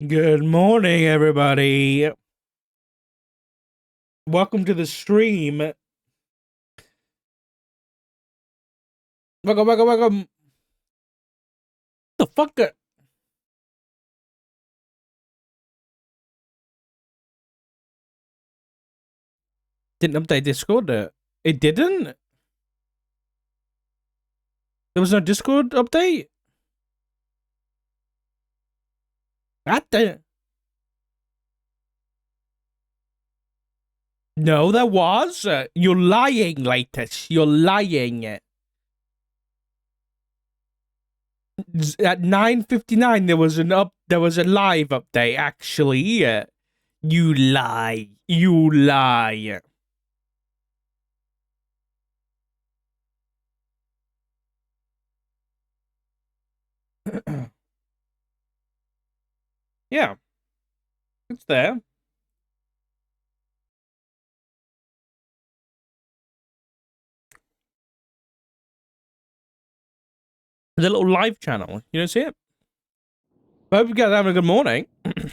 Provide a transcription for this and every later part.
Good morning, everybody. Welcome to the stream. Welcome. The fuck? Didn't update Discord. It didn't? There was no Discord update? That didn't. No, there was. You're lying, Latus. You're lying. At 9:59, there was a live update. Actually, you lie. You lie. Yeah, it's there. There's a little live channel. You don't see it? I hope you guys are having a good morning. Hold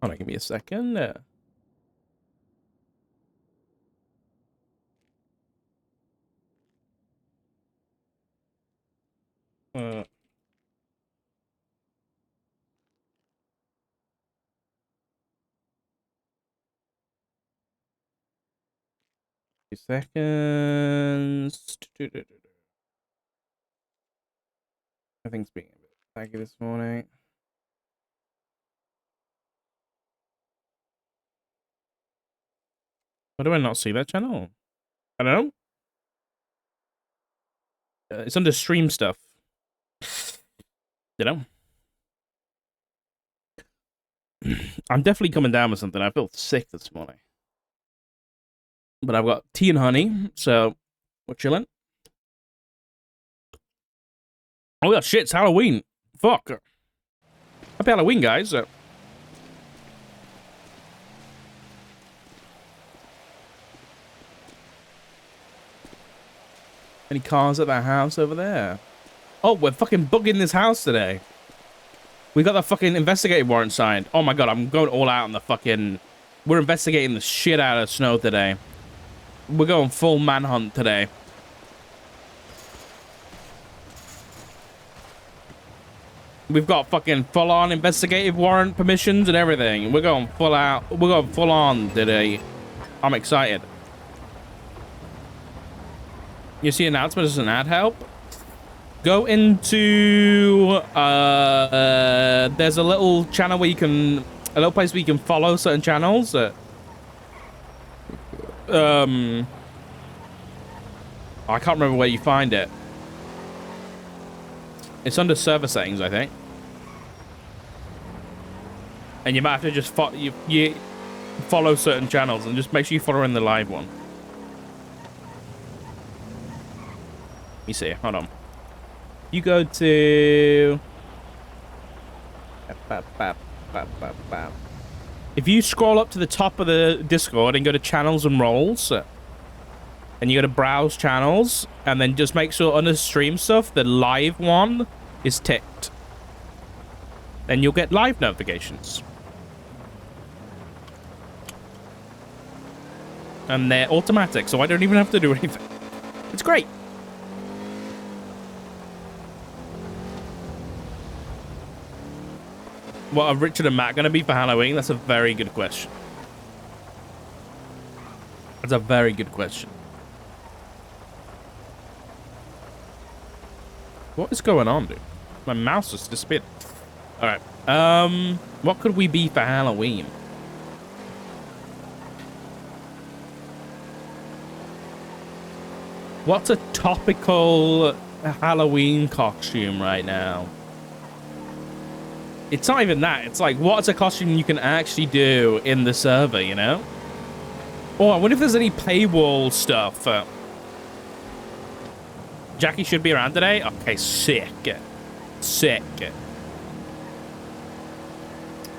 on, give me a second. Few seconds. Everything's being a bit laggy this morning. Why do I not see that channel? I don't know. It's under stream stuff. You know? I'm definitely coming down with something. I feel sick this morning. But I've got tea and honey, so we're chilling. Oh, yeah, shit, it's Halloween. Fuck. Happy Halloween, guys. Any cars at that house over there? Oh, we're fucking bugging this house today. We got the fucking investigative warrant signed. Oh my god, I'm going all out on the fucking... We're investigating the shit out of Snow today. We're going full manhunt today. We've got fucking full-on investigative warrant permissions and everything. We're going full out. We're going full-on today. I'm excited. You see announcements as an ad help? Go into... there's a little channel where you can... A little place where you can follow certain channels. I can't remember where you find it. It's under server settings, I think. And you might have to just you follow certain channels and just make sure you follow in the live one. Let me see. Hold on. You go to... If you scroll up to the top of the Discord and go to channels and roles, and you go to browse channels, and then just make sure under stream stuff, the live one is ticked. Then you'll get live notifications. And they're automatic, so I don't even have to do anything. It's great. What are Richard and Matt going to be for Halloween? That's a very good question. That's a very good question. What is going on, dude? My mouse just disappeared. Alright. What could we be for Halloween? What's a topical Halloween costume right now? It's not even that. It's like, what's a costume you can actually do in the server, you know? Oh, I wonder if there's any paywall stuff. Jackie should be around today? Okay, sick. Sick.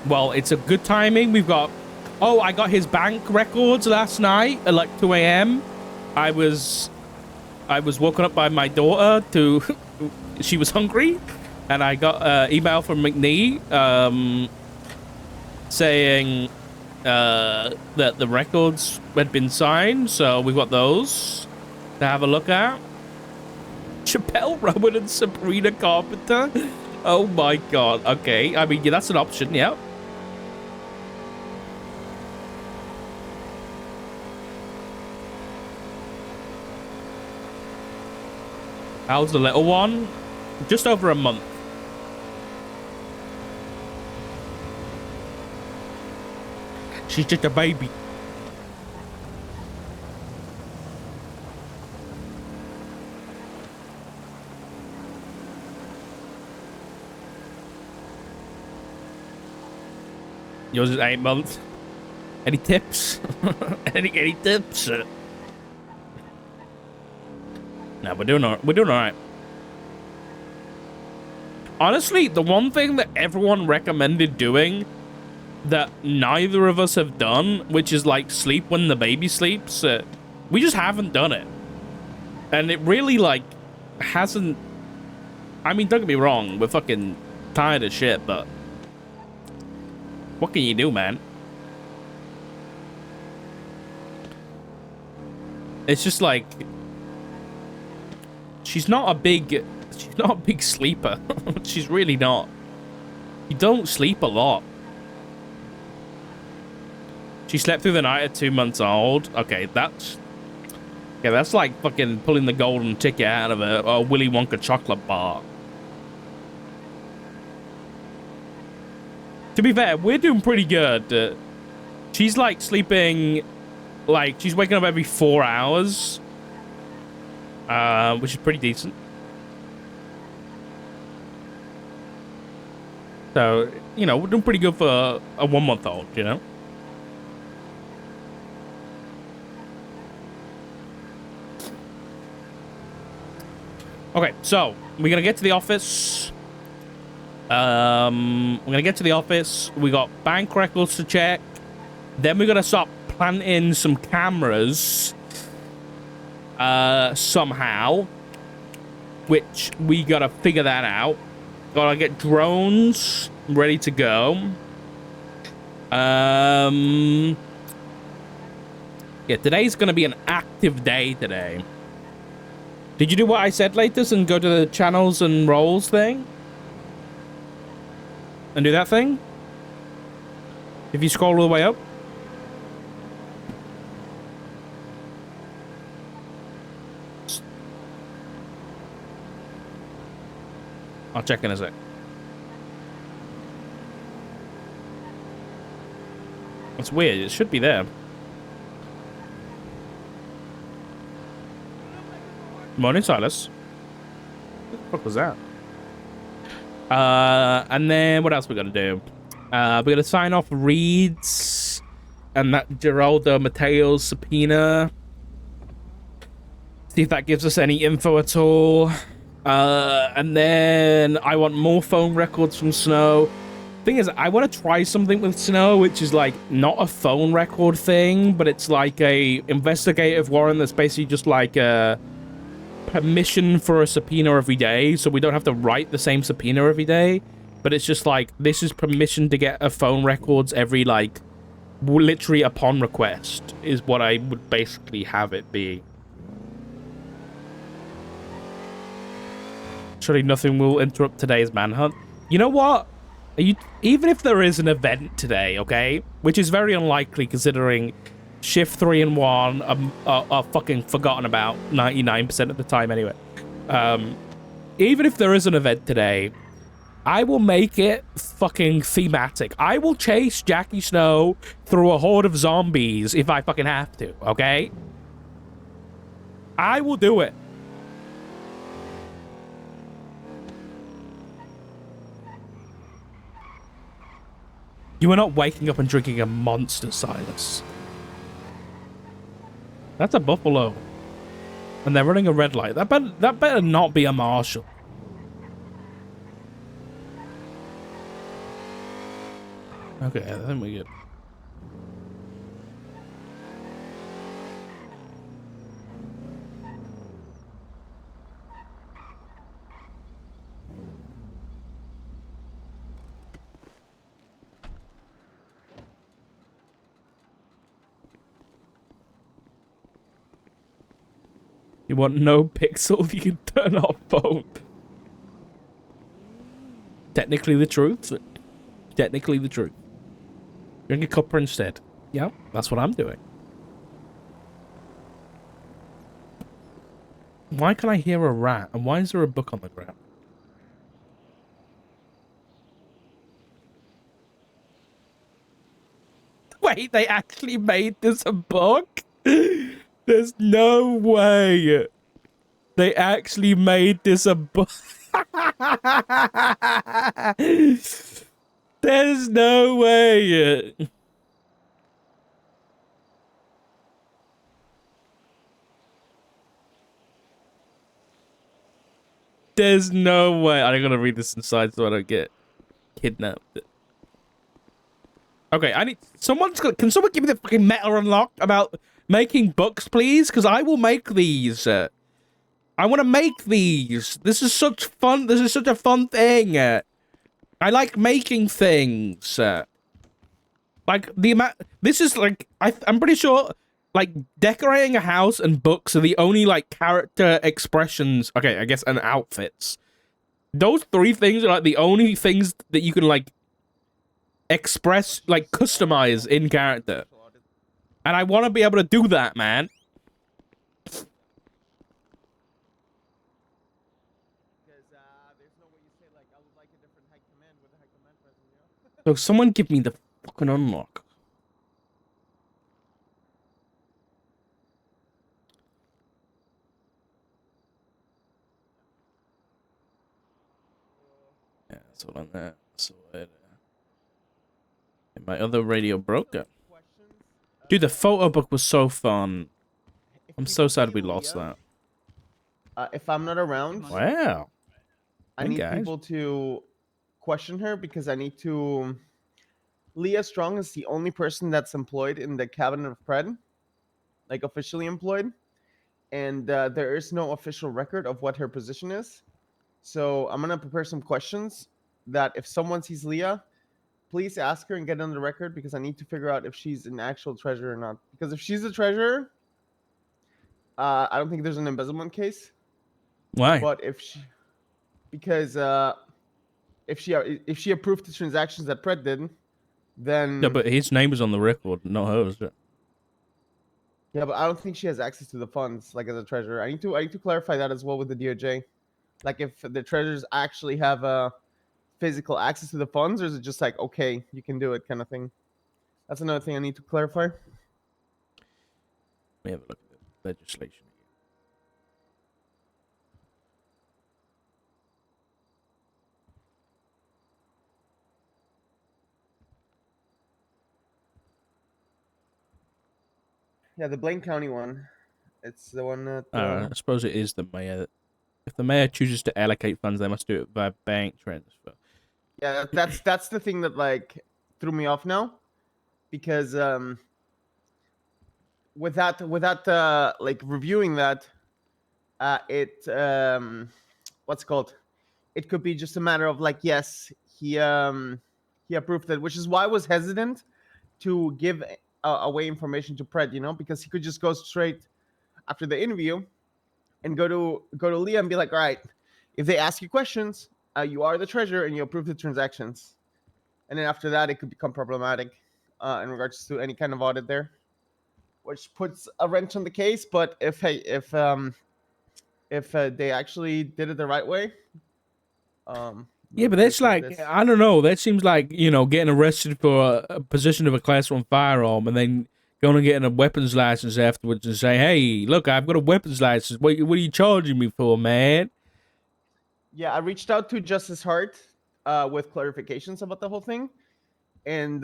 Well, it's a good timing. We've got... Oh, I got his bank records last night at like 2 a.m. I was woken up by my daughter to... She was hungry. And I got an email from McNee. saying that the records had been signed, so we've got those to have a look at. Chappelle Rowan and Sabrina Carpenter. Oh my god. Okay, I mean, yeah, that's an option. Yeah. How's the little one? Just over a month. She's just a baby. Yours is 8 months. Any tips? any tips? No, we're doing all right. Honestly, the one thing that everyone recommended doing that neither of us have done, which is like sleep when the baby sleeps, we just haven't done it. And it really like hasn't. I mean, don't get me wrong, we're fucking tired of shit, but what can you do, man? It's just like she's not a big sleeper. She's really not. You don't sleep a lot. She slept through the night at 2 months old. Okay, that's like fucking pulling the golden ticket out of a Willy Wonka chocolate bar. To be fair, we're doing pretty good. She's like sleeping, like she's waking up every 4 hours, which is pretty decent. So, you know, we're doing pretty good for a 1 month old, you know? Okay, so we're gonna get to the office. We're gonna get to the office. We got bank records to check. Then we're gonna start planting some cameras. Somehow, which we gotta figure that out. Gotta get drones ready to go. Yeah, today's gonna be an active day today. Did you do what I said, Latest, and go to the channels and roles thing? And do that thing? If you scroll all the way up? I'll check in a sec. That's weird. It should be there. Morning, Silas. What the fuck was that? And then what else we gotta do? We're gonna sign off Reed's and that Geraldo Mateo's subpoena. See if that gives us any info at all. And then I want more phone records from Snow. Thing is, I want to try something with Snow, which is like not a phone record thing, but it's like a investigative warrant that's basically just like a permission for a subpoena every day, so we don't have to write the same subpoena every day, but it's just like, this is permission to get a phone records every, like, literally upon request, is what I would basically have it be. Surely nothing will interrupt today's manhunt. You know what? Even if there is an event today, okay, which is very unlikely considering Shift 3 and 1 are fucking forgotten about 99% of the time anyway. Even if there is an event today, I will make it fucking thematic. I will chase Jackie Snow through a horde of zombies if I fucking have to, okay? I will do it. You are not waking up and drinking a monster, Silas. That's a buffalo. And they're running a red light. That better not be a marshal. Okay, I think we're good. You want no pixel? You can turn off both. Technically the truth. Technically the truth. Drink a cuppa instead. Yeah, that's what I'm doing. Why can I hear a rat? And why is there a book on the ground? Wait, they actually made this a book? There's no way. They actually made this a book. There's no way. There's no way. I'm gonna read this inside so I don't get kidnapped. Okay, I need someone's got. Can someone give me the fucking meta unlock about making books, please? Because I will make these. I want to make these. This is such fun. This is such a fun thing. I like making things. Like the amount. This is like I'm pretty sure. Like decorating a house and books are the only like character expressions. Okay, I guess and outfits. Those three things are like the only things that you can like express, like customize in character. And I want to be able to do that, man. So someone give me the fucking unlock. Yeah, so on that. So my other radio broke up. Dude, the photo book was so fun. I'm so sad we lost that. If I'm not around, Wow. I need people to question her because I need to. Leah Strong is the only person that's employed in the cabinet of Pred, like officially employed, and there is no official record of what her position is. So I'm gonna prepare some questions that if someone sees Leah, please ask her and get on the record because I need to figure out if she's an actual treasurer or not. Because if she's a treasurer, I don't think there's an embezzlement case. Why? But if she, because if she approved the transactions that Pred did, then Yeah, but his name is on the record, not hers. yeah, but I don't think she has access to the funds like as a treasurer. I need to clarify that as well with the DOJ. Like if the treasurers actually have a physical access to the funds, or is it just like okay, you can do it kind of thing? That's another thing I need to clarify. Let me have a look at the legislation. Yeah, the Blaine County one. It's the one that. I suppose it is the mayor. If the mayor chooses to allocate funds, they must do it via bank transfer. Yeah, that's the thing that like threw me off now, because without like reviewing that, it what's it called? It could be just a matter of like yes, he approved it, which is why I was hesitant to give away information to Pred, you know, because he could just go straight after the interview and go to Leah and be like, all right, if they ask you questions, you are the treasurer and you approve the transactions, and then after that it could become problematic in regards to any kind of audit there, which puts a wrench on the case. But if they actually did it the right way, yeah, but that's like, I don't know. That seems like, you know, getting arrested for a possession of a class 1 firearm and then going and getting a weapons license afterwards and say, hey, look, I've got a weapons license. What are you charging me for, man? Yeah, I reached out to Justice Hart with clarifications about the whole thing. And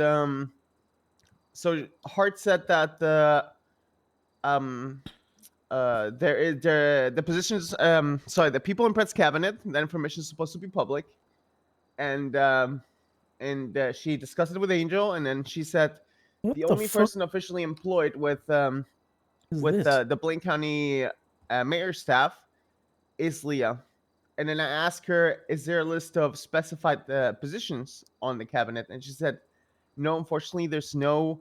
so Hart said that there is the positions the people in Pred's cabinet, that information is supposed to be public, and she discussed it with Angel, and then she said What the only person officially employed with the Blaine County mayor staff is Leah. And then I asked her, is there a list of specified positions on the cabinet? And she said, no, unfortunately, there's no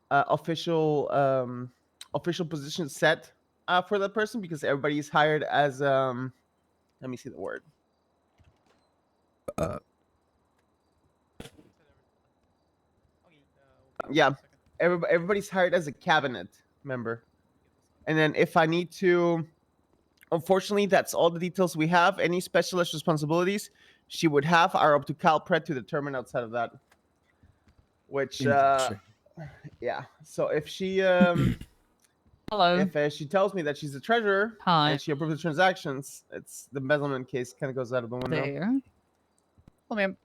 official position set for that person because everybody's hired as let me see the word. Yeah, everybody's hired as a cabinet member. And then if I need to, unfortunately, that's all the details we have. Any specialist responsibilities she would have are up to CalPred to determine outside of that. Which, yeah. So if she, Hello. if she tells me that she's the treasurer Hi. and she approves the transactions, it's the embezzlement case kind of goes out of the window. There. Well, ma'am.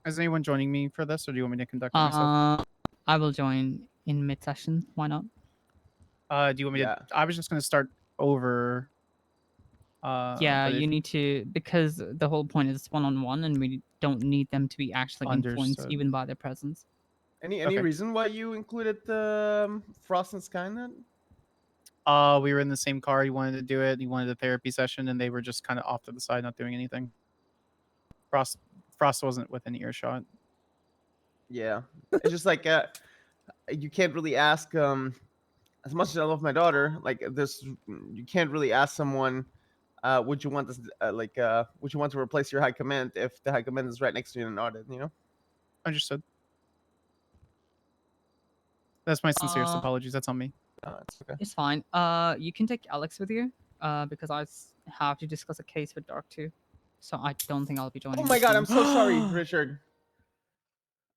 Is anyone joining me for this, or do you want me to conduct it myself? I will join in mid-session. Why not? Do you want me to? I was just going to start over. Yeah, but you if- need to, because the whole point is one-on-one, and we don't need them to be actually influenced Understood. even by their presence. Any Okay. reason why you included Frost and Skynet? We were in the same car. He wanted to do it. He wanted a therapy session, and they were just kind of off to the side, not doing anything. Frost wasn't within earshot. Yeah, it's just like you can't really ask as much as I love my daughter, like this, you can't really ask someone, would you want this, would you want to replace your high command if the high command is right next to you in an audit, you know? Understood. That's my sincerest apologies. That's on me. It's okay. It's fine. You can take Alex with you, because I have to discuss a case with Dark too. So I don't think I'll be joining. Oh my this god, one. I'm so sorry, Richard.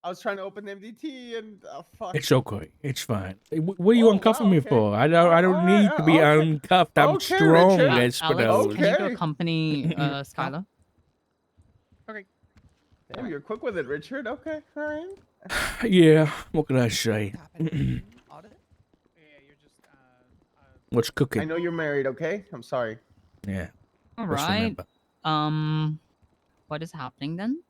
I was trying to open MDT and fuck. It's okay. It's fine. What are you uncuffing me okay. for? I don't need to be okay. uncuffed. I'm Okay, strong, Richard. Alex, Espinosa. can you go Okay. accompany Skylar? Damn, you're quick with it, Richard. Okay, all right. Yeah, what can I say? What's I cooking? know you're married, okay? I'm sorry. Yeah. All just right. remember. What is happening then?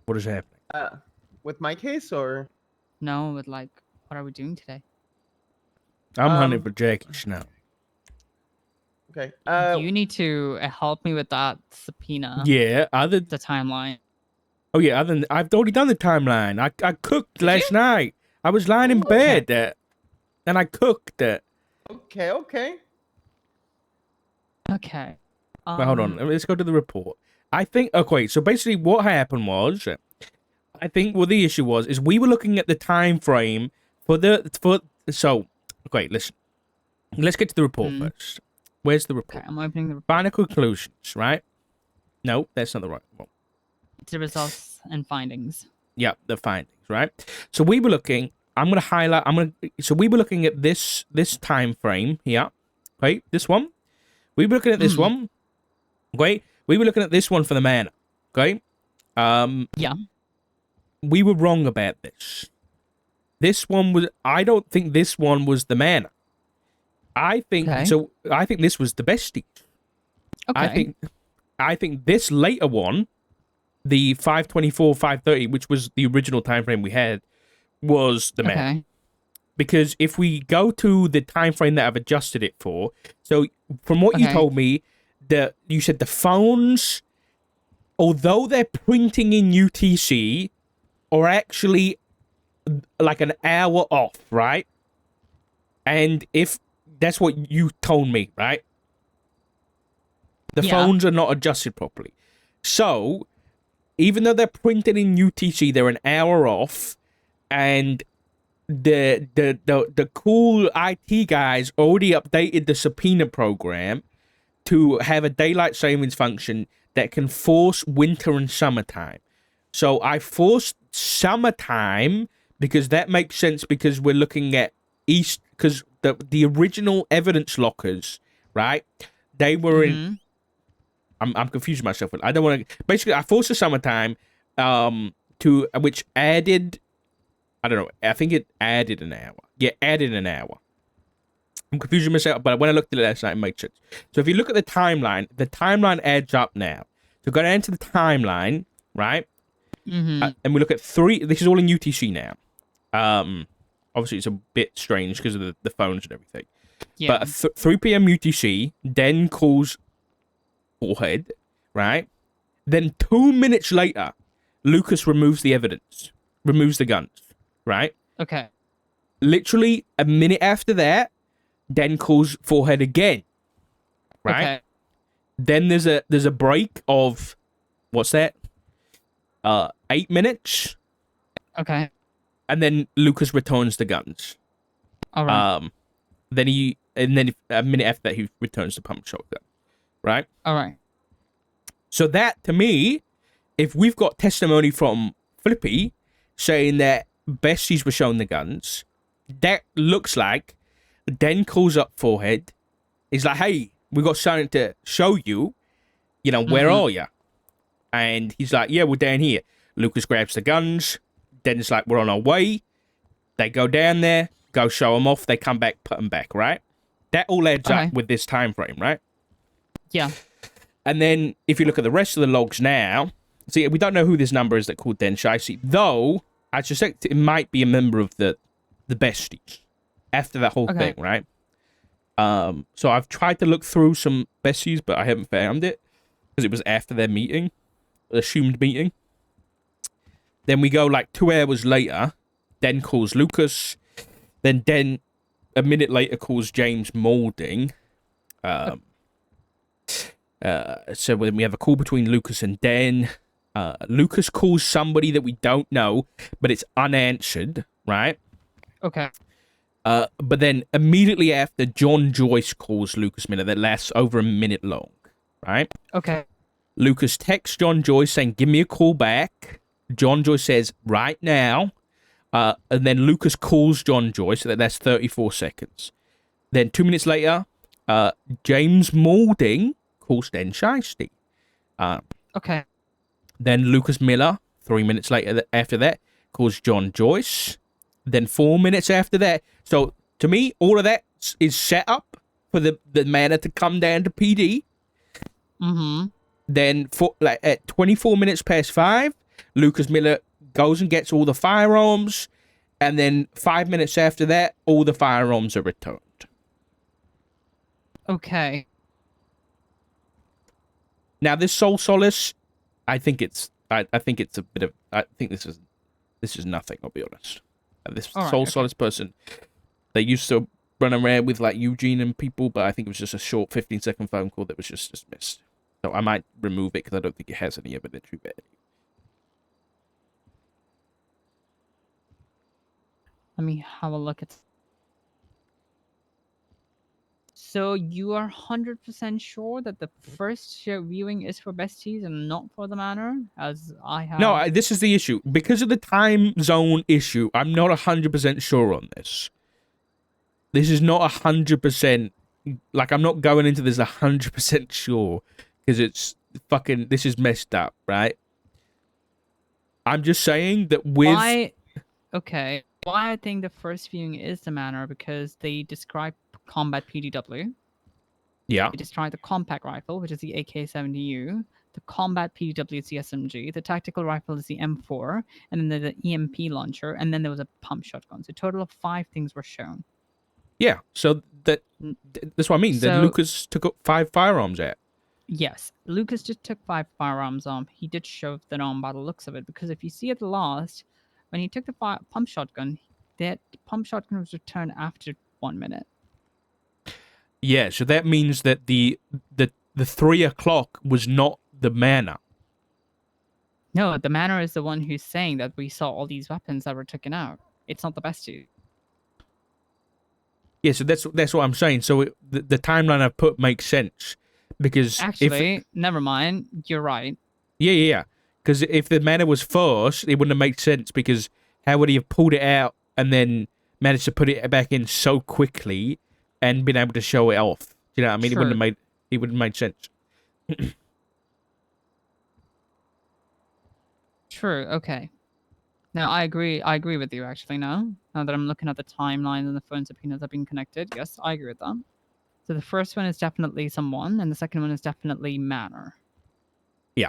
What is happening? With my case or? No, with like, what are we doing today? I'm hunting for Jackie now. Okay. You need to help me with that subpoena. Yeah, The timeline. Oh yeah, I've already done the timeline. I cooked last night. I was lying in bed, and I cooked it. Okay. Okay. Well, hold on. Let's go to the report. I think. Okay, so basically, what happened was, I think what the issue was is we were looking at the time frame for. So, okay, listen. Let's get to the report first. Where's the report? Okay, I'm opening the report. Final conclusions, right? No, that's not the right one. The results and findings. Yeah, the findings, right? So we were looking. I'm gonna highlight. So we were looking at this time frame here. Okay, this one. We were looking at this one. Okay, we were looking at this one for the manor. Okay. Yeah. We were wrong about this. This one was. I don't think this one was the manor. I think so. I think this was the bestie. Okay. I think this later one, the 524, 530, which was the original time frame we had, was the man. Okay. Because if we go to the time frame that I've adjusted it for, so from what you told me, you said the phones, although they're printing in UTC, are actually like an hour off, right? And if that's what you told me, right? The phones are not adjusted properly. So, even though they're printed in UTC, they're an hour off, and the cool IT guys already updated the subpoena program to have a daylight savings function that can force winter and summertime. So I forced summertime because that makes sense because we're looking at East, because the original evidence lockers, right? They were in. I'm confusing myself. I don't want to. Basically, I forced the summertime, to which added. I don't know. I think it added an hour. Yeah, added an hour. I'm confusing myself, but when I looked at it last night, it makes sense. So if you look at the timeline adds up now. So go down to the timeline, right? And we look at 3. This is all in UTC now. Obviously, it's a bit strange because of the phones and everything. Yeah. But 3 p.m. UTC, then calls forehead, right? Then 2 minutes later, Lucas removes the evidence, removes the guns, right? Okay. literally a minute after that, then calls forehead again. Right? Okay. Then there's a break of what's that? 8 minutes, Okay. and then Lucas returns the guns. All right. Then a minute after that he returns the pump shotgun. Right? All right. So that to me, if we've got testimony from Flippy saying that besties were shown the guns, that looks like Den calls up forehead. He's like, hey, we got something to show you. You know, where are you? And he's like, yeah, we're down here. Lucas grabs the guns. Den's like, we're on our way. They go down there, go show them off. They come back, put them back, right? That all adds up with this time frame, right? Yeah. And then if you look at the rest of the logs now, see, we don't know who this number is that called Den Shicey, though I suspect it might be a member of the besties after that whole thing, right? So I've tried to look through some besties, but I haven't found it because it was after their meeting, assumed meeting. Then we go like 2 hours later, Den calls Lucas, then Den a minute later calls James Moulding. So when we have a call between Lucas and Den, Lucas calls somebody that we don't know, but it's unanswered, right? Okay. But then immediately after, John Joyce calls Lucas Miller. That lasts over a minute long, right? Okay. Lucas texts John Joyce saying, give me a call back. John Joyce says, right now. And then Lucas calls John Joyce. So that's 34 seconds. Then 2 minutes later, James Moulding calls Den Shiesty. Okay. Then Lucas Miller, 3 minutes later after that, calls John Joyce. Then 4 minutes after that. So, to me, all of that is set up for the manor to come down to PD. Mm-hmm. Then, at 24 minutes past 5, Lucas Miller goes and gets all the firearms. And then 5 minutes after that, all the firearms are returned. Okay. Now, this Soul Solace, I think it's a bit of... I think this is nothing, I'll be honest. This Soul Solace person, they used to run around with like Eugene and people, but I think it was just a short 15-second phone call that was just dismissed. So I might remove it because I don't think it has any evidentiary value. Let me have a look at. So you are 100% sure that the first viewing is for besties and not for the manor, as I have. No, this is the issue. Because of the time zone issue, I'm not 100% sure on this. This is not 100%... Like, I'm not going into this 100% sure. Because it's fucking... This is messed up, right? I'm just saying that with... Why I think the first viewing is the manor, because they describe combat PDW. Yeah. They describe the compact rifle, which is the AK-70U. The combat PDW is the SMG. The tactical rifle is the M4. And then there's the EMP launcher. And then there was a pump shotgun. So a total of 5 things were shown. Yeah, so that's what I mean. That Lucas took up 5 firearms out. Yes, Lucas just took 5 firearms on. He did show that on by the looks of it, because if you see at the last, when he took the pump shotgun, that pump shotgun was returned after 1 minute. Yeah, so that means that the 3 o'clock was not the manor. No, the manor is the one who's saying that we saw all these weapons that were taken out. It's not the bestie. Yeah, so that's what I'm saying. So the timeline I've put makes sense. Because actually, never mind. You're right. Yeah. Because if the manor was first, it wouldn't have made sense. Because how would he have pulled it out and then managed to put it back in so quickly and been able to show it off? Do you know what I mean? True. It wouldn't have made sense. True. Okay. No, I agree. I agree with you. Actually, now that I'm looking at the timeline and the phone subpoenas have been connected, yes, I agree with that. So the first one is definitely someone, and the second one is definitely manor. Yeah.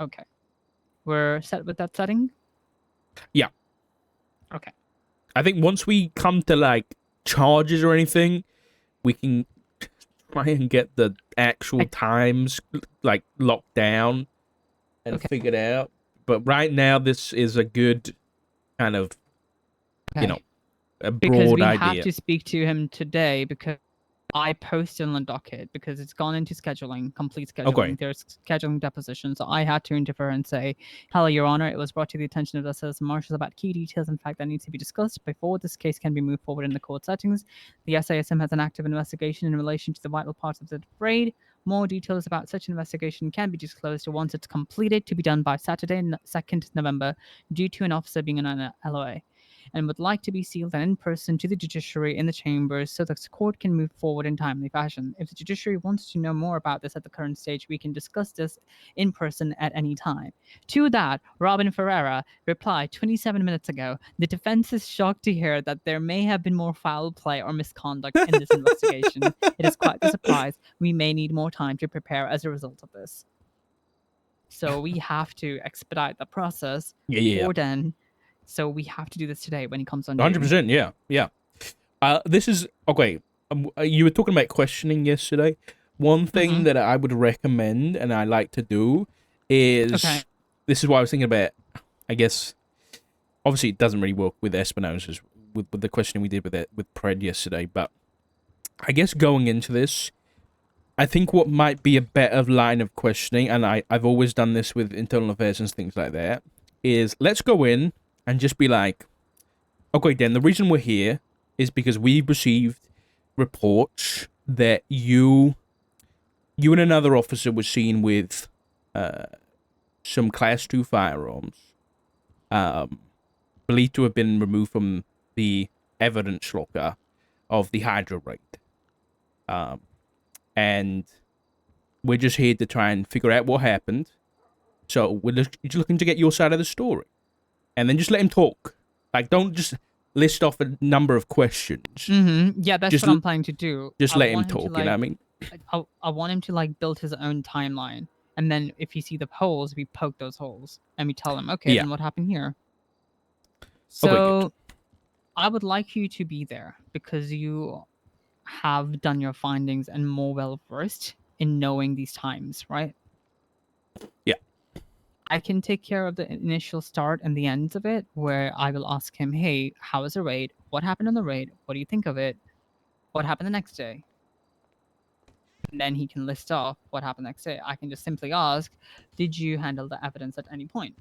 Okay. We're set with that setting? Yeah. Okay. I think once we come to, like, charges or anything, we can try and get the actual times, like, locked down and figured out. But right now, this is a good kind of, Because broad we have idea. to speak to him today because I posted on the docket because it's gone into scheduling, complete scheduling. Okay. There's scheduling deposition. So I had to interfere and say, hello, Your Honor, it was brought to the attention of the citizen marshals about key details, in fact, that needs to be discussed before this case can be moved forward in the court settings. The SASM has an active investigation in relation to the vital parts of the raid. More details about such an investigation can be disclosed once it's completed, to be done by Saturday, 2nd November, due to an officer being on an LOA, and would like to be sealed and in person to the judiciary in the chambers so the court can move forward in timely fashion. If the judiciary wants to know more about this at the current stage, we can discuss this in person at any time. To that, Robin Ferreira replied 27 minutes ago, the defense is shocked to hear that there may have been more foul play or misconduct in this investigation. It is quite a surprise. We may need more time to prepare as a result of this. So we have to expedite the process Yeah. for then. So we have to do this today when he comes on. 100%. Yeah. This is okay. You were talking about questioning yesterday. One thing that I would recommend and I like to do is this is what I was thinking about. I guess obviously it doesn't really work with Espinosa's with the questioning we did with Pred yesterday, but I guess going into this, I think what might be a better line of questioning, and I've always done this with internal affairs and things like that, is let's go in and just be like, okay, then the reason we're here is because we've received reports that you and another officer were seen with some Class 2 firearms, believed to have been removed from the evidence locker of the Hydra raid. And we're just here to try and figure out what happened. So we're just looking to get your side of the story. And then just let him talk. Like, don't just list off a number of questions. Yeah, that's Just what I'm planning to do. Just I let him want talk, to, you know what I mean? I want him to like build his own timeline, and then if you see the holes, we poke those holes, and we tell him, okay, then what happened here? So I would like you to be there because you have done your findings and more well versed in knowing these times, right? Yeah. I can take care of the initial start and the ends of it, where I will ask him, hey, how was the raid? What happened on the raid? What do you think of it? What happened the next day? And then he can list off what happened next day. I can just simply ask, did you handle the evidence at any point?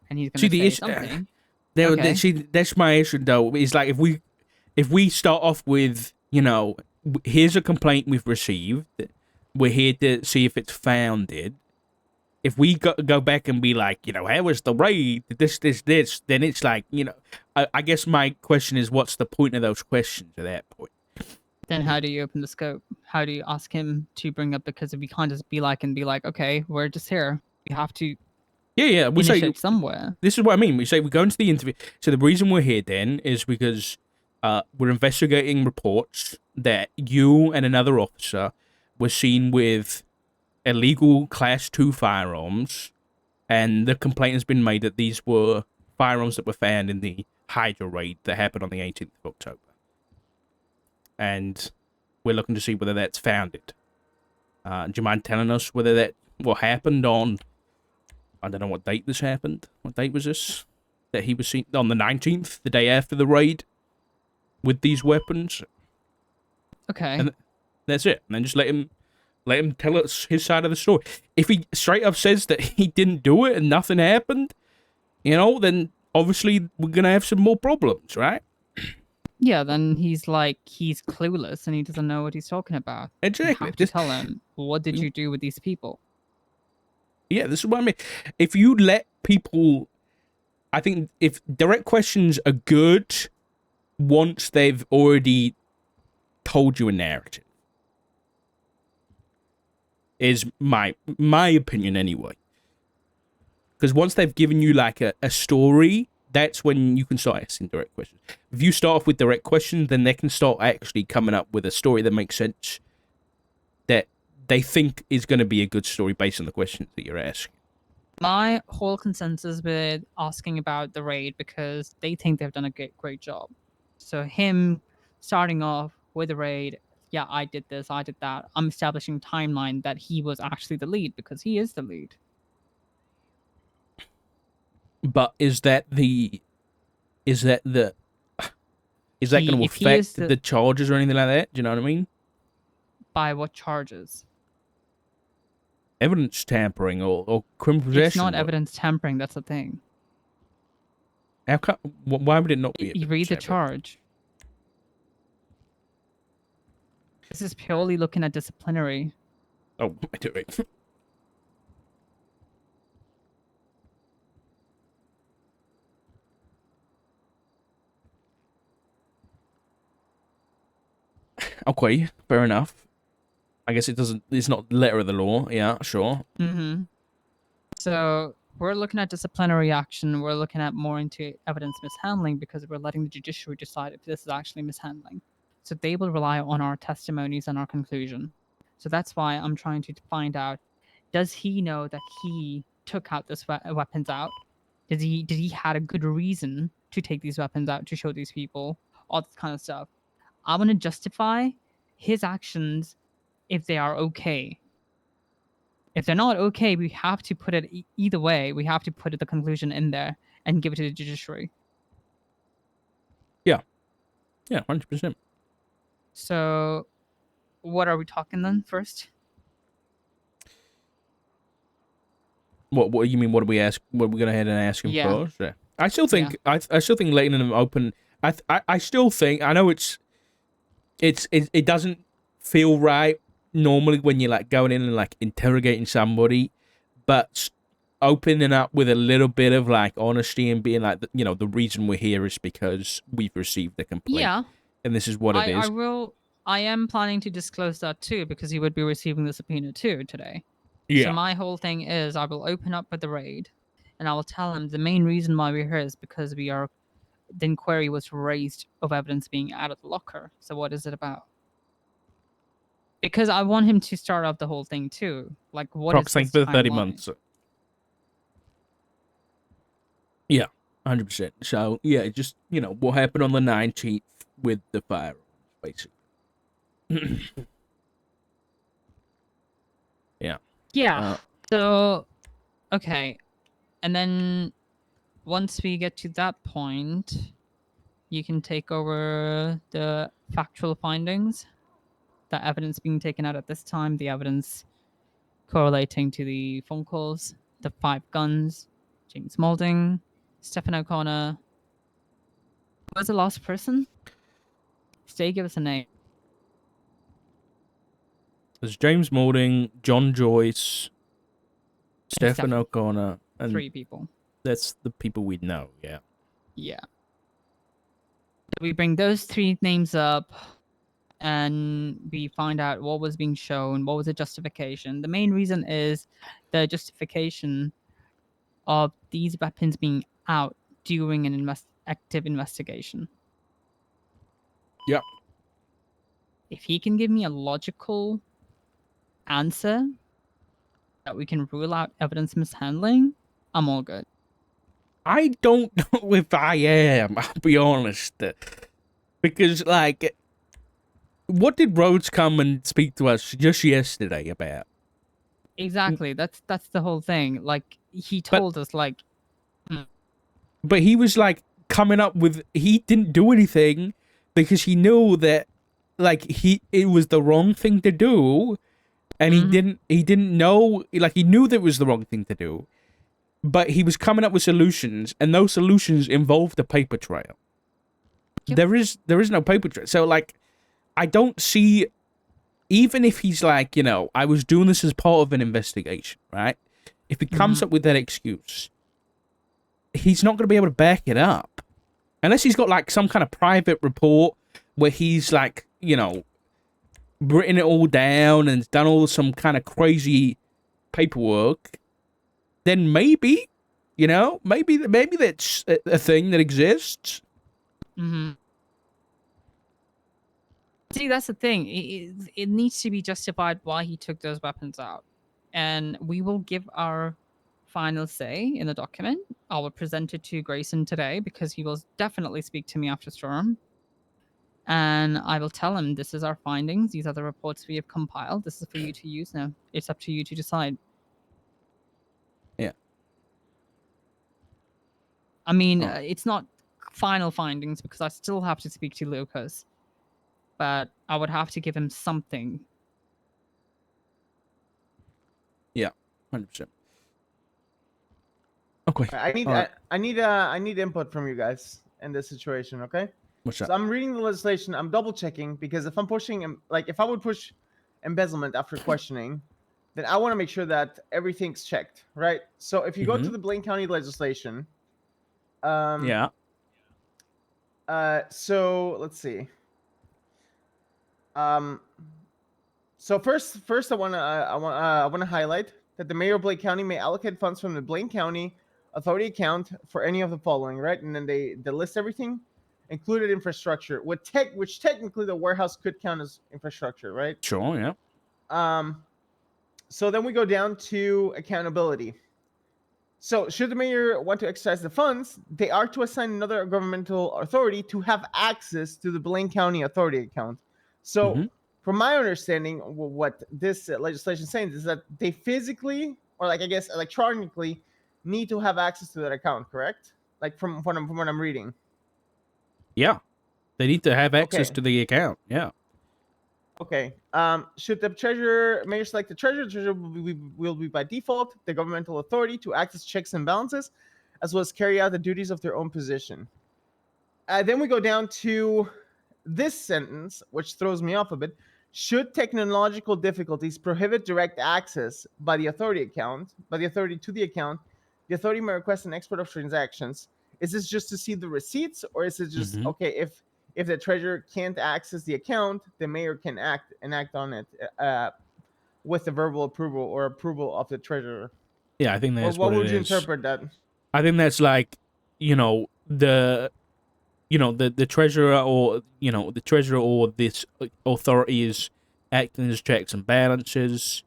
And he's going to say something. See, that's my issue, though. Is like if we start off with, you know, here's a complaint we've received. We're here to see if it's founded. If we go back and be like, you know, how was the raid? This, then it's like, you know, I guess my question is, what's the point of those questions at that point? Then how do you open the scope? How do you ask him to bring up? Because if we can't just be like, okay, we're just here. We have to Yeah. We say somewhere. This is what I mean. We say we go into the interview. So the reason we're here then is because we're investigating reports that you and another officer were seen with illegal Class 2 firearms, and the complaint has been made that these were firearms that were found in the Hydra raid that happened on the 18th of October. And we're looking to see whether that's founded. Do you mind telling us whether that what happened on... I don't know what date this happened. What date was this? That he was seen on the 19th, the day after the raid, with these weapons. Okay. And that's it. And then just let him tell us his side of the story. If he straight up says that he didn't do it and nothing happened, you know, then obviously we're gonna have some more problems, right? Yeah, then he's clueless and he doesn't know what he's talking about. Exactly. You have to tell him, what did you do with these people? Yeah, this is what I mean. If you let people... I think if direct questions are good once they've already told you a narrative. Is my opinion anyway. Because once they've given you like a story, that's when you can start asking direct questions. If you start off with direct questions, then they can start actually coming up with a story that makes sense, that they think is going to be a good story based on the questions that you're asking. My whole consensus with asking about the raid, because they think they've done a great job. So him starting off with the raid, yeah, I did this, I did that. I'm establishing timeline that he was actually the lead, because he is the lead. But is that the is that is that going to If he is affect the charges or anything like that? Do you know what I mean? by what charges? Evidence tampering or criminal possession. It's not evidence tampering. That's the thing. How come, why would it not be? You read the evidence tampering? charge. This is purely looking at disciplinary. Oh, I do it. Okay, fair enough. I guess it doesn't. It's not letter of the law. Yeah, sure. Mm-hmm. So we're looking at disciplinary action. We're looking at more into evidence mishandling because we're letting the judiciary decide if this is actually mishandling. So they will rely on our testimonies and our conclusion. So that's why I'm trying to find out: does he know that he took out this weapons out? Did he had a good reason to take these weapons out to show these people all this kind of stuff? I want to justify his actions if they are okay. If they're not okay, we have to put it either way. We have to put the conclusion in there and give it to the judiciary. Yeah, 100%. So, what are we talking then first? What do you mean? What do we ask? What are we gonna head and ask him Yeah. first? Yeah. I still think I still think letting them open. I still think I know it doesn't feel right normally when you're like going in and like interrogating somebody, but opening up with a little bit of like honesty and being like, you know, the reason we're here is because we've received a complaint. Yeah. And this is what it is. I am planning to disclose that too because he would be receiving the subpoena too today. Yeah. So my whole thing is I will open up with the raid and I will tell him the main reason why we're here is because the inquiry was raised of evidence being out of the locker. So what is it about? Because I want him to start off the whole thing too. Like what is his for 30 timeline? months. Yeah, 100%. So, yeah, just, you know, what happened on the 19th with the firearms, basically. Yeah. Yeah. So, okay. And then once we get to that point, you can take over the factual findings, the evidence being taken out at this time, the evidence correlating to the phone calls, the 5 guns, James Moulding, Stephen O'Connor. Who was the last person? Stay, give us a name. There's James Moulding, John Joyce, Stephen Stephen. O'Connor, and 3 people. that's the people we know, yeah. Yeah. So we bring those 3 names up and we find out what was being shown, what was the justification. The main reason is the justification of these weapons being out during an active investigation. Yep. If he can give me a logical answer that we can rule out evidence mishandling, I'm all good. I don't know if I am, I'll be honest. Because, like, what did Rhodes come and speak to us just yesterday about? Exactly. That's the whole thing. Like, he told us, like... But he was, like, coming up with... He didn't do anything because he knew that, like, it was the wrong thing to do. And he didn't know... Like, he knew that it was the wrong thing to do. But he was coming up with solutions, and those solutions involved a paper trail. Yep. There is no paper trail. So, like, I don't see... Even if he's like, you know, I was doing this as part of an investigation, right? If he comes up with that excuse, he's not going to be able to back it up. Unless he's got, like, some kind of private report where he's, like, you know, written it all down and done all some kind of crazy paperwork, then maybe, you know, maybe that's a thing that exists. See, that's the thing. It needs to be justified why he took those weapons out. And we will give our final say in the document. I will present it to Grayson today because he will definitely speak to me after Storm. And I will tell him this is our findings. These are the reports we have compiled. This is for you to use now. It's up to you to decide. Yeah. I mean, it's not final findings because I still have to speak to Lucas. But I would have to give him something. Yeah, 100%. Okay. Alright. I need input from you guys in this situation. Okay. What's So up? I'm reading the legislation. I'm double checking because if I'm pushing, like if I would push embezzlement after questioning, then I want to make sure that everything's checked, right? So if you go to the Blaine County legislation, Yeah. so let's see. So first I want to highlight that the mayor of Blaine County may allocate funds from the Blaine County Authority account for any of the following, right? And then they list everything, included infrastructure, which technically the warehouse could count as infrastructure, right? Sure, yeah. So then we go down to accountability. So should the mayor want to exercise the funds, they are to assign another governmental authority to have access to the Blaine County Authority account. So from my understanding, what this legislation is saying is that they physically, or like I guess electronically, need to have access to that account, correct? Like from what I'm reading. Yeah. They need to have access Okay. to the account. Yeah. Okay. Should the mayor select the treasurer will be by default the governmental authority to act as checks and balances, as well as carry out the duties of their own position. Then we go down to this sentence, which throws me off a bit. Should technological difficulties prohibit direct access by the authority to the account, the authority may request an export of transactions. Is this just to see the receipts, or is it just okay if the treasurer can't access the account, the mayor can act on it with the verbal approval or approval of the treasurer? Yeah, I think that's What what would it you is. interpret that? I think that's like, the treasurer or this authority is acting as checks and balances,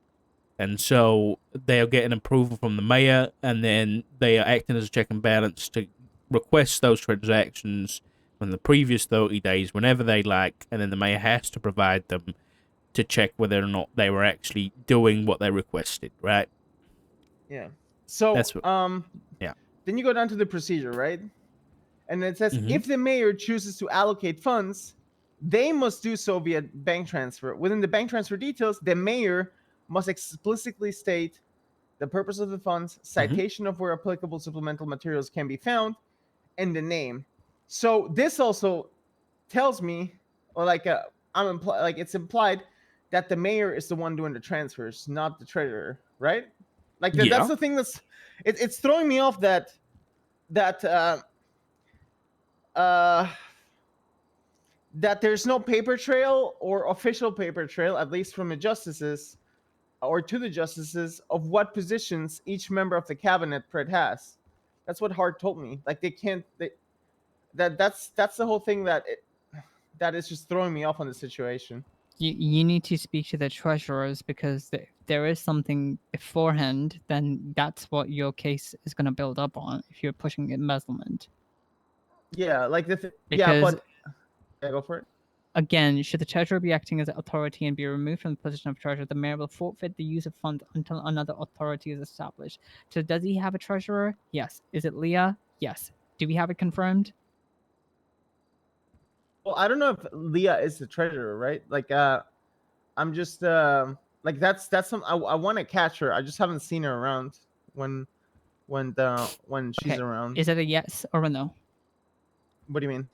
and so they are getting approval from the mayor, and then they are acting as a check and balance to request those transactions from the previous 30 days whenever they like, and then the mayor has to provide them to check whether or not they were actually doing what they requested, right? Yeah. So That's what, yeah. Then you go down to the procedure, right? And it says if the mayor chooses to allocate funds, they must do so via bank transfer. Within the bank transfer details, the mayor must explicitly state the purpose of the funds, citation of where applicable supplemental materials can be found, and the name. So this also tells me, or like it's implied that the mayor is the one doing the transfers, not the treasurer, right? Like that's the thing it's throwing me off that that there's no paper trail or official paper trail, at least from the justices or to the justices, of what positions each member of the cabinet Pred has. That's what Hart told me. Like that's the whole thing that is just throwing me off on the situation. You need to speak to the treasurers because if there is something beforehand, then that's what your case is going to build up on if you're pushing embezzlement. Yeah, like because, go for it. Again, should the treasurer be acting as an authority and be removed from the position of treasurer, the mayor will forfeit the use of funds until another authority is established. So does he have a treasurer? Yes. Is it Leah? Yes. Do we have it confirmed? Well, I don't know if Leah is the treasurer, right? Like, I'm just like that's some I want to catch her. I just haven't seen her around when she's around. Is it a yes or a no? What do you mean?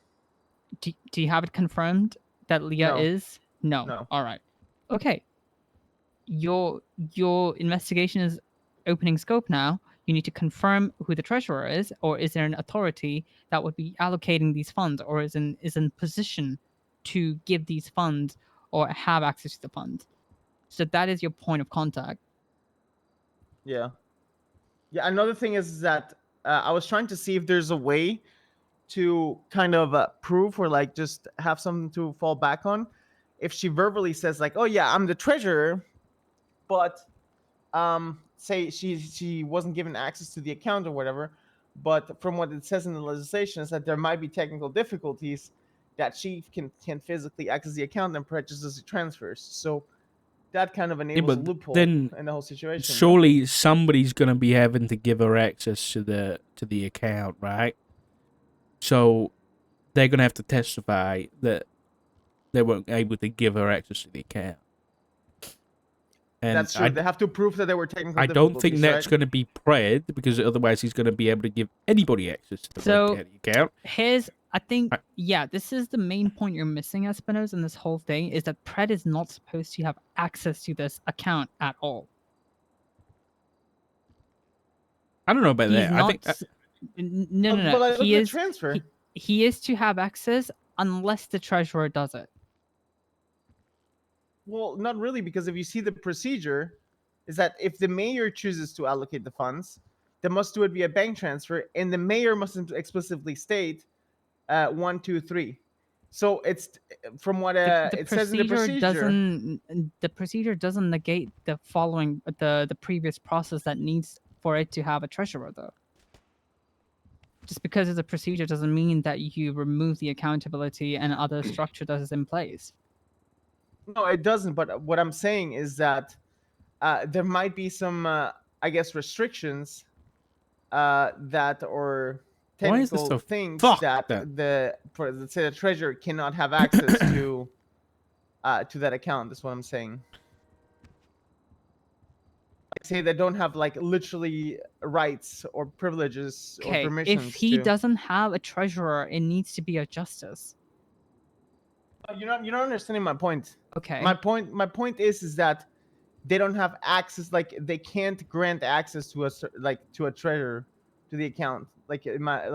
Do you have it confirmed that Leah is? No. No. All right. Okay. Your investigation is opening scope now. You need to confirm who the treasurer is, or is there an authority that would be allocating these funds, or is in position to give these funds or have access to the funds. So that is your point of contact. Yeah. Yeah. Another thing is that I was trying to see if there's a way to kind of prove or like just have something to fall back on. If she verbally says like, "Oh yeah, I'm the treasurer," but say she wasn't given access to the account or whatever, but from what it says in the legislation is that there might be technical difficulties that she can physically access the account and purchases the transfers. So that kind of enables a loophole in the whole situation. Surely somebody's gonna be having to give her access to the account, right? So they're gonna have to testify that they weren't able to give her access to the account. And That's true. They have to prove that there were technical I don't think difficulties, that's right? going to be Pred, because otherwise he's going to be able to give anybody access to the So- account. I think, I- yeah, this is the main point you're missing, Espinosa, in this whole thing, is that Pred is not supposed to have access to this account at all. I don't know about He's that. I not. think No. But like, look He at the is. transfer. He is to have access unless the treasurer does it. Well, not really, because if you see the procedure, is that if the mayor chooses to allocate the funds, they must do it via bank transfer, and the mayor must explicitly state 1, 2, 3. So it's from what it says in the procedure. The procedure doesn't negate the following the previous process that needs for it to have a treasurer, though. Just because it's a procedure doesn't mean that you remove the accountability and other structure that is in place. No, it doesn't. But what I'm saying is that there might be some, I guess, restrictions that or Why is this technical so things fucked that up? let's say the treasurer cannot have access to that account. That's what I'm saying. Like, say they don't have like literally rights or privileges or Okay, permissions. if he doesn't have a treasurer, it needs to be a justice. You're not understanding my point. Okay. My point is that they don't have access, like they can't grant access to a treasurer to the account, like it might,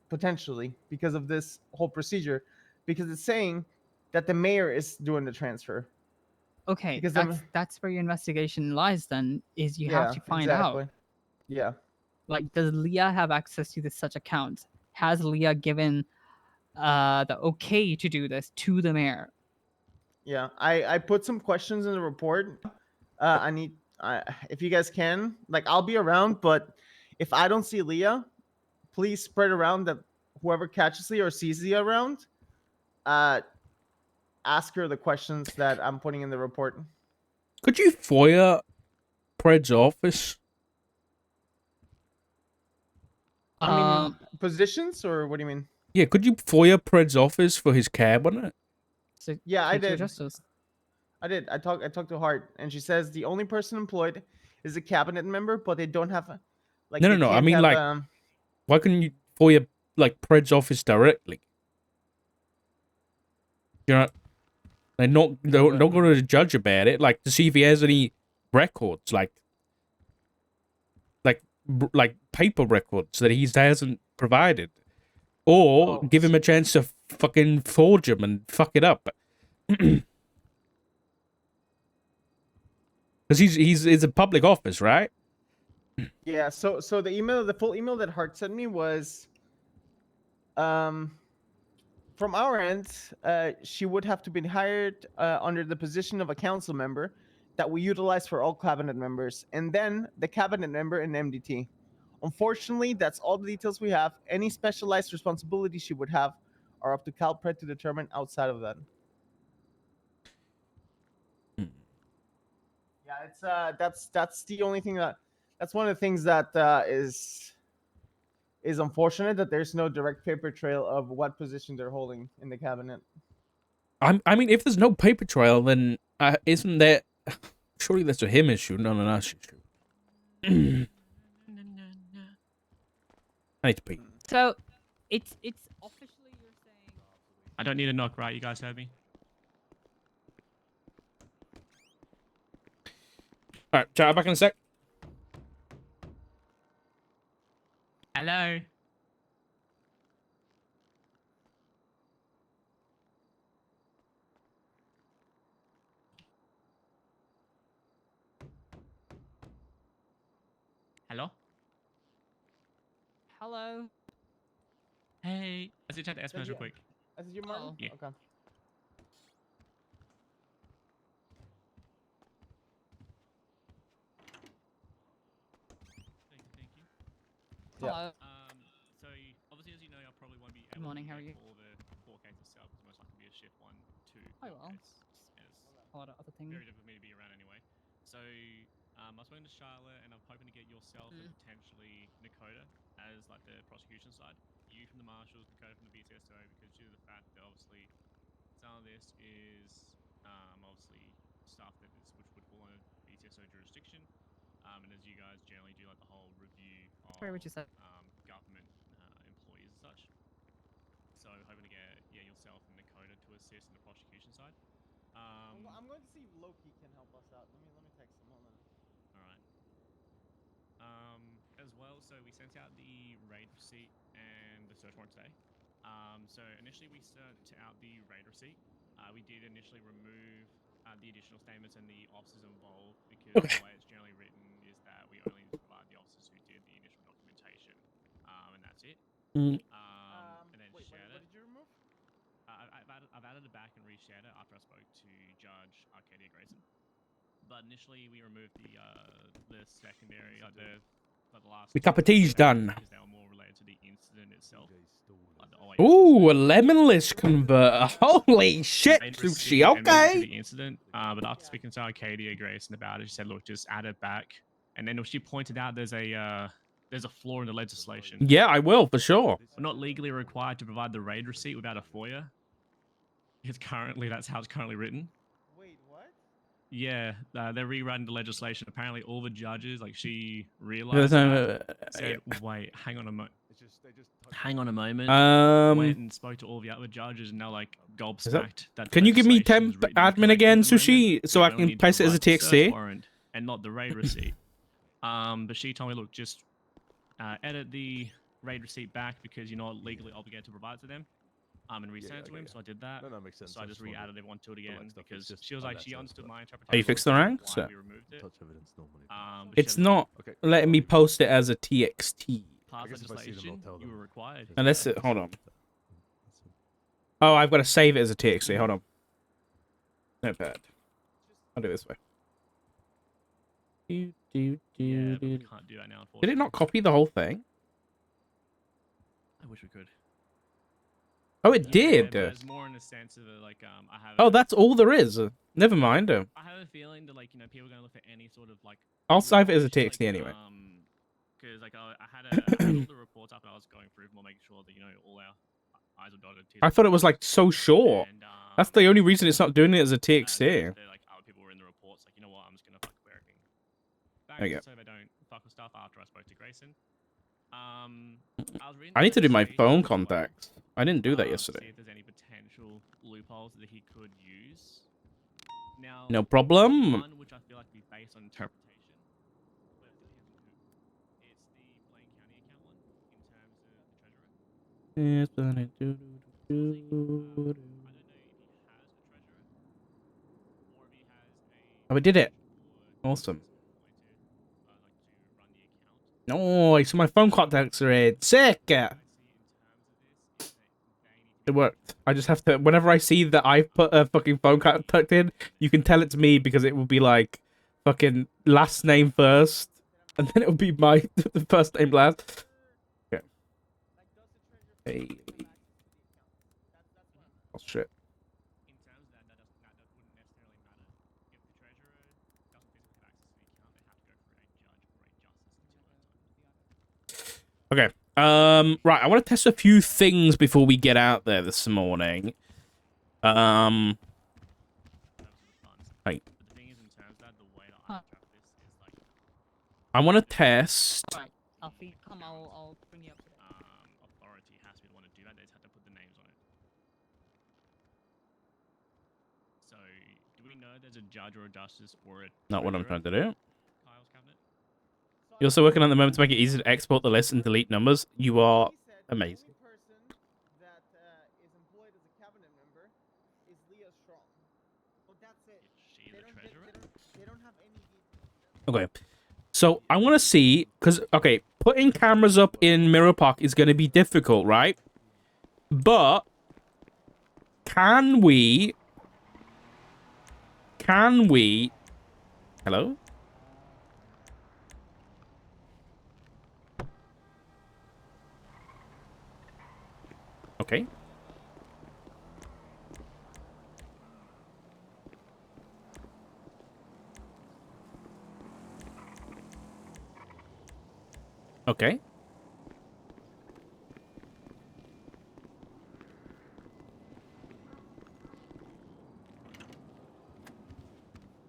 potentially, because of this whole procedure, because it's saying that the mayor is doing the transfer. Okay, Because that's where your investigation lies. Then is you yeah, have to find exactly. out, Yeah. like, does Leah have access to such account? Has Leah given the okay to do this to the mayor? Yeah, I put some questions in the report. I need, if you guys can, like, I'll be around, but if I don't see Leah, please spread around that whoever catches Leah or sees Leah around, ask her the questions that I'm putting in the report. Could you FOIA Pred's office? I mean, positions, or what do you mean? Yeah, could you FOIA Pred's office for his cabinet? So Yeah, I take to did. Justice. I did. I talked to Hart, and she says the only person employed is a cabinet member, but they don't have, like, No, they no. I can't mean, have, like, why couldn't you FOIA like Pred's office directly? You know, like don't go to the judge about it, like to see if he has any records, like paper records that he hasn't provided, or Oh, give him a chance to fucking forge them and fuck it up. Because he's a public office, right? yeah. So the full email that Hart sent me was, from our end, she would have to be hired under the position of a council member that we utilize for all cabinet members, and then the cabinet member in MDT. Unfortunately, that's all the details we have. Any specialized responsibilities she would have are up to CalPred to determine outside of that. Yeah, it's that's the only thing that's one of the things that is unfortunate, that there's no direct paper trail of what position they're holding in the cabinet. I mean, if there's no paper trail, then isn't that surely that's a him issue, not an us issue? I need to pee. So it's officially you're saying. I don't need a knock, right? You guys heard me? All right, chat back in a sec. Hello? Hello? Hello. Hey. Let's chat to Espinosa real quick. Is it you, Martin? Oh. Yeah. Okay. Thank you. Yeah. Hello. So, obviously, as you know, I probably won't be Good able morning, to how are be you? here for all the court cases itself, because most likely be a shift 1, 2. I will. As A lot of other things. very difficult for me to be around anyway. So, I was speaking to Charlotte, and I'm hoping to get yourself and potentially Nakota as like the prosecution side. You from the marshals, Nakota from the BCSO, because due to the fact that obviously some of this is obviously stuff that is which would fall under BCSO jurisdiction. And as you guys generally do like the whole review of Sorry, what you said. government employees and such. So hoping to get yourself and Nakota to assist in the prosecution side. I'm going to see if Loki can help us out. Let me text him. Hold on. All right. As well, so we sent out the raid receipt and the search warrant today. So initially we sent out the raid receipt. We did initially remove the additional statements and the officers involved because the way it's generally written is that we only provide the officers who did the initial documentation, and that's it. And then Wait, shared what it. did you remove? I've added it back and reshared it after I spoke to Judge Arcadia Grayson. But initially, we removed the secondary, the last. The cup of tea's done. Because they were more related to the incident itself. Like the Ooh, a lemonless converter. Holy shit, main sushi. receipt and related to Okay. the incident. But after speaking to Arcadia Grayson about it, she said, "Look, just add it back." And then she pointed out there's a flaw in the legislation. Yeah, I will for sure. We're not legally required to provide the raid receipt without a FOIA. That's how it's currently written. Wait, what? Yeah, they're rewriting the legislation. Apparently, all the judges, like she realized, said, "Wait, hang on a moment. Hang on a moment." Went and spoke to all the other judges, and now like gobsmacked. That Can you give me legislation is temp written admin incorrectly again, at the moment. Sushi, so We I only can need to place it as a provide the search TXT? warrant and not the raid receipt. But she told me, look, just edit the raid receipt back because you're not legally obligated to provide it to them. And resend it to him, so I did that. No, makes sense. So I just re-added everyone to it again stuff is because just she was like, she unnecessary understood stuff. my interpretation. Are you fixing the ranks? Why we removed it. Touch evidence normally. But It's she had, not Okay. letting me post it as a TXT. past I guess if I see them, I'll legislation, tell you were them. required. Unless it, hold on. Oh, I've got to save it as a TXT. Hold on. Notepad. I'll do it this way. Yeah, but we can't do that now, Did unfortunately. it not copy the whole thing? I wish we could. Oh, it Yeah, did. but it's more in the sense of like I have. Oh, that's all there is. Never mind. I have a feeling that like people are gonna look for any sort of like. I'll save it as a reports, TXT anyway. Because like I had all the reports up and I was going through more, making sure that all our I's are dotted. T's I are thought it was crossed. like so short. And, That's the only reason it's not doing it as a and TXT. like other people were in the reports, like what, I'm just gonna fuck everything back There you go. so they don't fuck with stuff. After I spoke to Grayson, I was reading I the need to do my legislation phone as well, contacts. I didn't do that See yesterday. if there's any potential loopholes that he could use. Now, No problem. one which I feel like would be based on interpretation, but I feel he hasn't moved. It's the Blaine County account one in terms of the treasurer. Yes, but I do, I don't know if he has a treasurer or if he has a. Oh, we did it. or Awesome. someone appointed, to run the account. Nice. So my phone contacts are in. Sick. What I see in terms of this is that they need to It worked. I just have to. Whenever I see that I put a fucking phone contact in, you can tell it's me because it will be like fucking last name first, and then it will be my the first name last. Okay. Hey. Oh shit. in terms of that wouldn't necessarily matter. If the treasurer doesn't physically have access to the account, they have to go through a judge or a justice until that time. Okay. Right. I want to test a few things before we get out there this morning. In terms of the funds. Right. But the thing is, in terms of that, the way that I track this is like I want to test. Alright, Alfie, come, I'll bring you up to date. authority has to be the one to do that. They just have to put the names on it. So, do we know there's a judge or a justice or a Not what I'm treasurer trying to do. in Kyle's cabinet? You're also working on the moment to make it easy to export the list and delete numbers. You are He said amazing. The only person that is employed as a cabinet member is Leah Strong. Oh, that's it. Is she They the don't, treasurer? they don't have any details. Okay. So I want to see, because, okay, putting cameras up in Mirror Park is going to be difficult, right? But can we... Hello? Okay. Okay.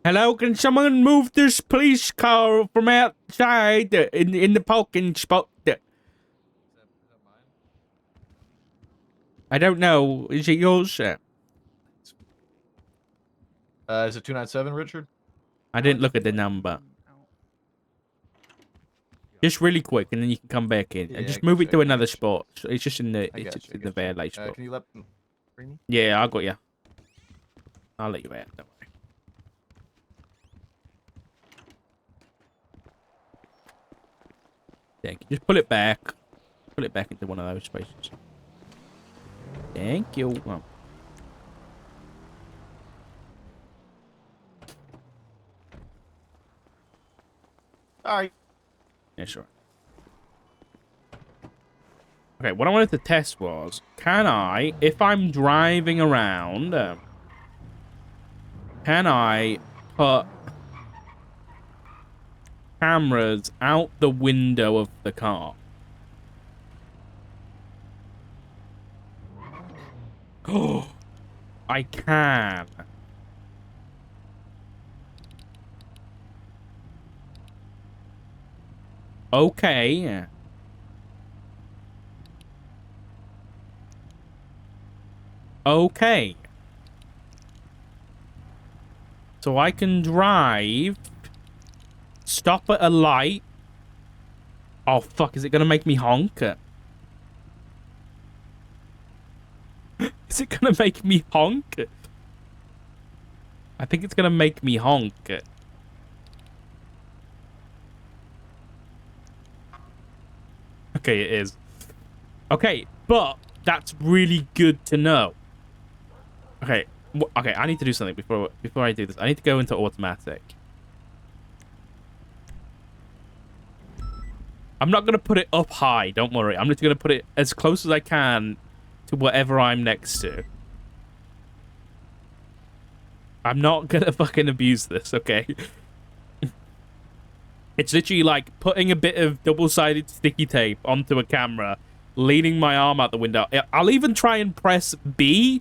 Hello, can someone move this police car from outside in the parking spot? I don't know. Is it yours, sir? Is it 297, Richard? I didn't look at the number. Just really quick, and then you can come back in. Yeah, And I just got move you, it to I another got you. spot. So it's just in the I it's got just you. in the valet spot. Can you let bring me? Yeah, I got you. I'll let you out. Don't worry. Thank you. Just pull it back. Pull it back into one of those spaces. Thank you. Oh. All right. Yeah, sure. Okay, what I wanted to test was, can I, if I'm driving around, can I put cameras out the window of the car? Oh, I can. Okay. Okay. So I can drive, stop at a light. Oh, fuck, is it gonna make me honk? Is it gonna make me honk? I think it's gonna make me honk. Okay, it is. Okay, but that's really good to know. Okay, okay, I need to do something before I do this. I need to go into automatic. I'm not gonna put it up high, don't worry. I'm just gonna put it as close as I can to whatever I'm next to. I'm not gonna fucking abuse this, okay? It's literally like putting a bit of double-sided sticky tape onto a camera, leaning my arm out the window. I'll even try and press B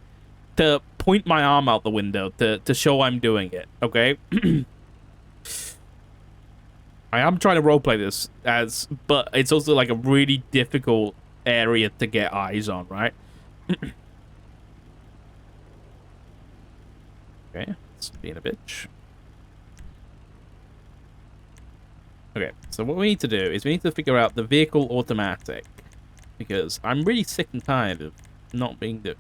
to point my arm out the window to show I'm doing it, okay? I am trying to roleplay this but it's also like a really difficult area to get eyes on, right? Okay, it's being a bitch. Okay, so what we need to do is we need to figure out the vehicle automatic, because I'm really sick and tired of not doing this.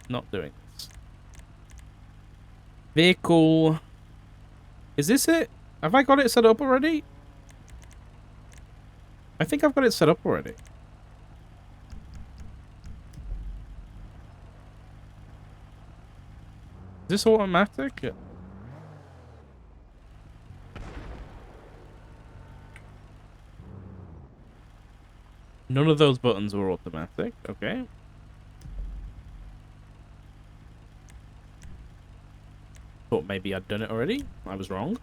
Vehicle. Is this it? Have I got it set up already? I think I've got it set up already. Is this automatic? None of those buttons were automatic. Okay. Thought maybe I'd done it already. I was wrong.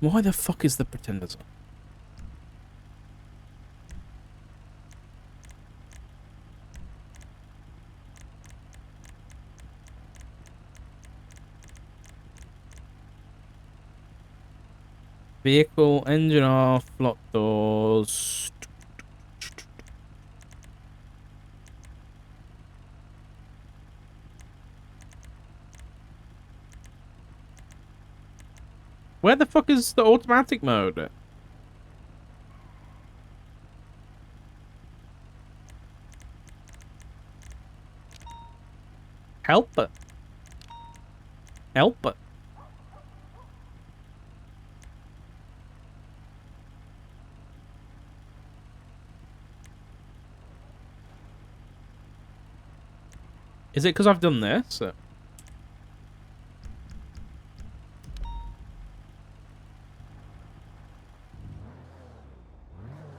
Why the fuck is the pretender on? Vehicle, engine off, lock doors. Where the fuck is the automatic mode? Help it. Help it. Is it because I've done this?